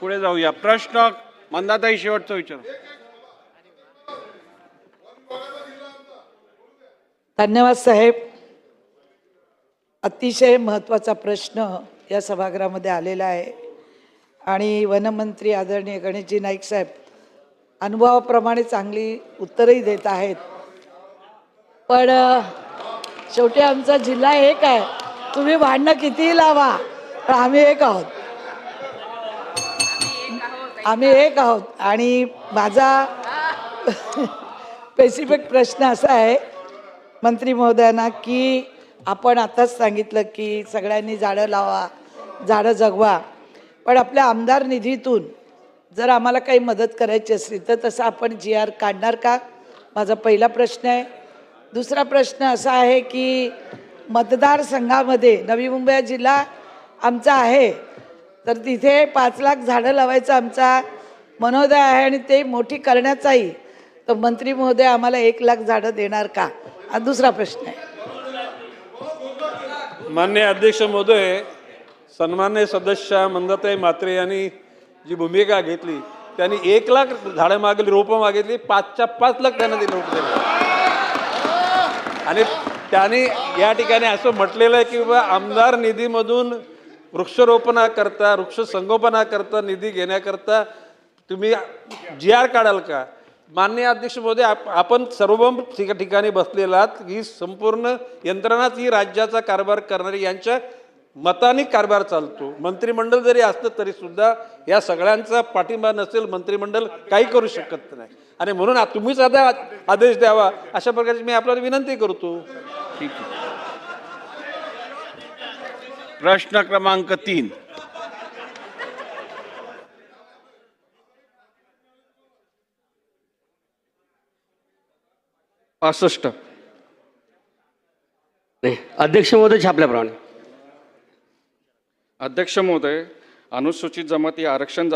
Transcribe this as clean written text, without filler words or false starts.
पुढे जाऊया. प्रश्न मंदाताई शेवटचा विचार. धन्यवाद साहेब. अतिशय महत्त्वाचा प्रश्न या सभागृहामध्ये आलेला आहे आणि वनमंत्री आदरणीय गणेशजी नाईक साहेब अनुभवाप्रमाणे चांगली उत्तरही देत आहेत. पण शेवटी आमचा जिल्हा एक आहे. तुम्ही भांडणं कितीही लावा पण आम्ही एक आहोत. आणि माझा स्पेसिफिक प्रश्न असा आहे मंत्री महोदयांना की आपण आताच सांगितलं की सगळ्यांनी झाडं लावा, झाडं जगवा, पण आपल्या आमदार निधीतून जर आम्हाला काही मदत करायची असली तर तसं आपण GR काढणार का? माझा पहिला प्रश्न आहे. दुसरा प्रश्न असा आहे की मतदारसंघामध्ये नवी मुंबई जिल्हा आमचा आहे तर तिथे 5 लाख झाडं लावायचा आमचा मनोदय आहे आणि ते मोठी करण्याचाही तर मंत्री महोदय आम्हाला 1 लाख झाडं देणार का? हा दुसरा प्रश्न आहे. माननीय अध्यक्ष महोदय, सन्मान्य सदस्य मंदाताई म्हात्रे यांनी जी भूमिका घेतली त्यांनी 1 लाख झाडं मागितली, रोपं मागितली, 5च्या 5 लाख त्यांना दिले रोपं दिले. आणि त्यांनी या ठिकाणी असं म्हटलेलं आहे की बाबा आमदार निधीमधून वृक्षारोपणाकरता, वृक्ष संगोपनाकरता निधी घेण्याकरता तुम्ही GR काढाल का? माननीय अध्यक्ष महोदय, आपण सर्व ठिकाणी बसलेला आहात. ही संपूर्ण यंत्रणाच ही राज्याचा कारभार करणारी यांच्या मताने कारभार चालतो. मंत्रिमंडळ जरी असलं तरी सुद्धा या सगळ्यांचा पाठिंबा नसेल मंत्रिमंडळ काही करू शकत नाही. आणि म्हणून तुम्हीच आता आदेश द्यावा अशा प्रकारची मी आपल्याला विनंती करतो. ठीक आहे. प्रश्न क्रमांक 3. नाही, अध्यक्ष महोदय छापल्याप्रमाणे. अध्यक्ष महोदय, अनुसूचित जमाती आरक्षण